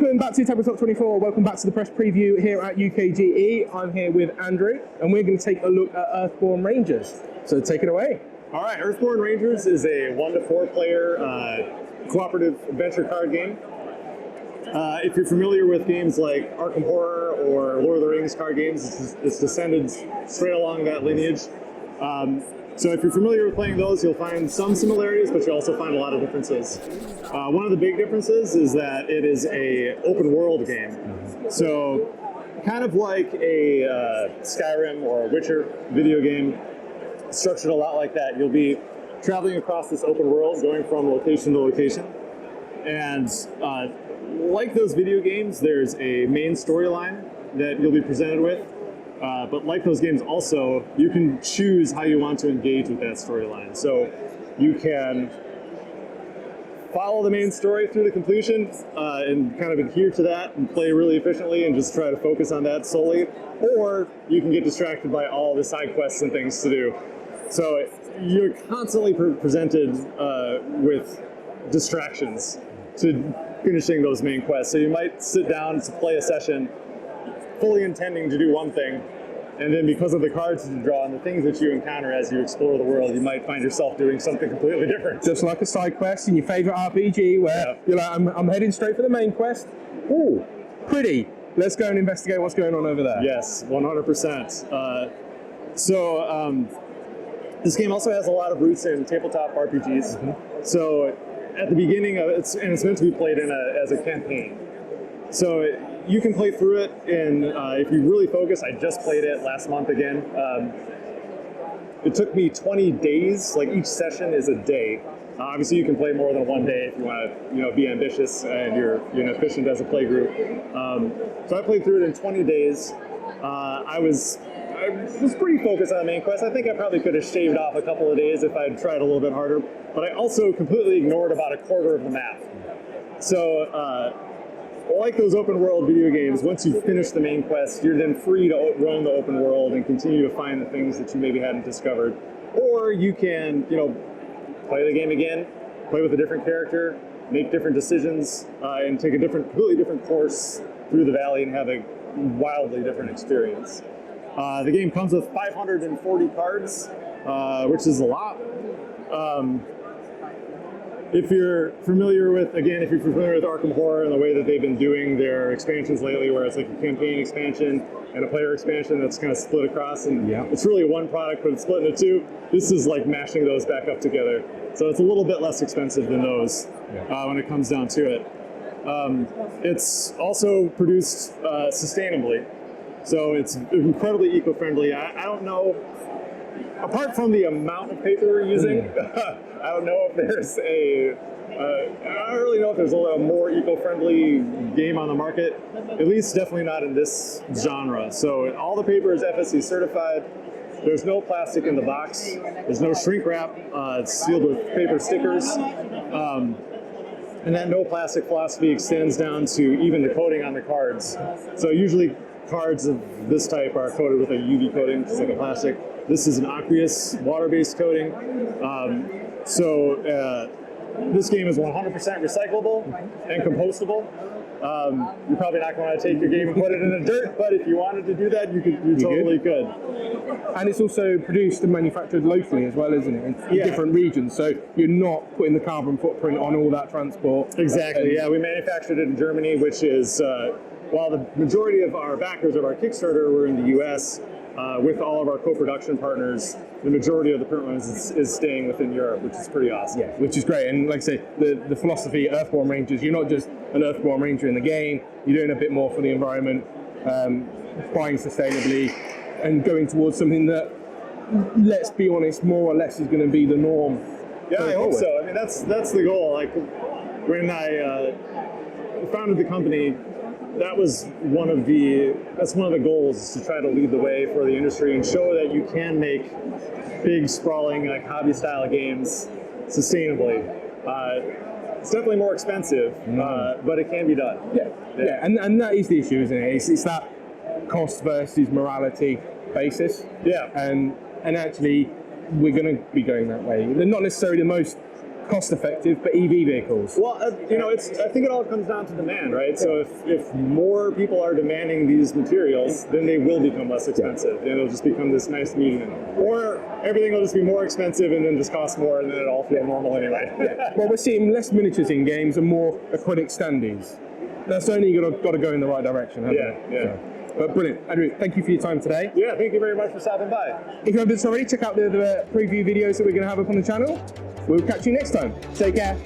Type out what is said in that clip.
Welcome back to Tabletop 24. Welcome back to the press preview here at UKGE. I'm here with Andrew, and we're going to take a look at Earthborne Rangers. So take it away. All right, Earthborne Rangers is a 1 to 4 player cooperative adventure card game. If you're familiar with games like Arkham Horror or Lord of the Rings card games, it's descended straight along that lineage. So if you're familiar with playing those, you'll find some similarities, but you'll also find a lot of differences. One of the big differences is that it is a open world game. So kind of like a Skyrim or a Witcher video game, structured a lot like that. You'll be traveling across this open world, going from location to location. And like those video games, there's a main storyline that you'll be presented with. But like those games also, you can choose how you want to engage with that storyline. So you can follow the main story through the completion and kind of adhere to that and play really efficiently and just try to focus on that solely. Or you can get distracted by all the side quests and things to do. So you're constantly presented with distractions to finishing those main quests. So you might sit down to play a session fully intending to do one thing, and then because of the cards that you draw and the things that you encounter as you explore the world, you might find yourself doing something completely different. Just like a side quest in your favorite RPG where you're like, I'm heading straight for the main quest. Ooh, pretty. Let's go and investigate what's going on over there. Yes, 100%. This game also has a lot of roots in tabletop RPGs. Mm-hmm. So at the beginning of it, and it's meant to be played as a campaign. So you can play through it, and if you really focus, I just played it last month again. It took me 20 days, like each session is a day. Obviously you can play more than one day if you want to be ambitious and you're efficient as a play group. So I played through it in 20 days. I was pretty focused on the main quest. I think I probably could have shaved off a couple of days if I'd tried a little bit harder, but I also completely ignored about a quarter of the map. So like those open world video games, once you finish the main quest, you're then free to roam the open world and continue to find the things that you maybe hadn't discovered. Or you can, play the game again, play with a different character, make different decisions, and take a completely different course through the valley and have a wildly different experience. The game comes with 540 cards, which is a lot. If you're familiar with Arkham Horror and the way that they've been doing their expansions lately, where it's like a campaign expansion and a player expansion that's kind of split across, and it's really one product, but it's split into two. This is like mashing those back up together. So it's a little bit less expensive than those when it comes down to it. It's also produced sustainably. So it's incredibly eco-friendly. I don't know, apart from the amount of paper we're using, I don't know if there's I don't really know if there's a more eco-friendly game on the market, at least definitely not in this genre. So all the paper is FSC certified. There's no plastic in the box. There's no shrink wrap. It's sealed with paper stickers. And that no plastic philosophy extends down to even the coating on the cards. So usually cards of this type are coated with a UV coating, which is like a plastic. This is an aqueous water-based coating. This game is 100% recyclable and compostable. You're probably not going to take your game and put it in the dirt, but if you wanted to do that, you totally could. And it's also produced and manufactured locally as well, isn't it? In different regions, so you're not putting the carbon footprint on all that transport. Exactly, we manufactured it in Germany, which is, while the majority of our backers of our Kickstarter were in the US, with all of our co-production partners, the majority of the print runs is staying within Europe, which is pretty awesome. Yeah, which is great. And like I say, the philosophy Earthborne Rangers, you're not just an Earthborne Ranger in the game, you're doing a bit more for the environment, buying sustainably, and going towards something that, let's be honest, more or less is going to be the norm. Yeah, I hope so. I mean, that's the goal. Like, when I founded the company, that's one of the goals, is to try to lead the way for the industry and show that you can make big, sprawling, like hobby-style games sustainably. It's definitely more expensive, but it can be done. Yeah. And that is the issue, isn't it? It's that cost versus morality basis. Yeah. And actually, we're going to be going that way. They're not necessarily the most cost effective for EV vehicles? Well, I think it all comes down to demand, right? So if more people are demanding these materials, then they will become less expensive, and it'll just become this nice medium. Or everything will just be more expensive and then just cost more, and then it'll all feel normal anyway. Well, we're seeing less miniatures in games and more aquatic standees. That's only got to go in the right direction, hasn't it? Yeah. So, but brilliant. Andrew, thank you for your time today. Yeah, thank you very much for stopping by. If you haven't done so already, check out the preview videos that we're going to have up on the channel. We'll catch you next time. Take care.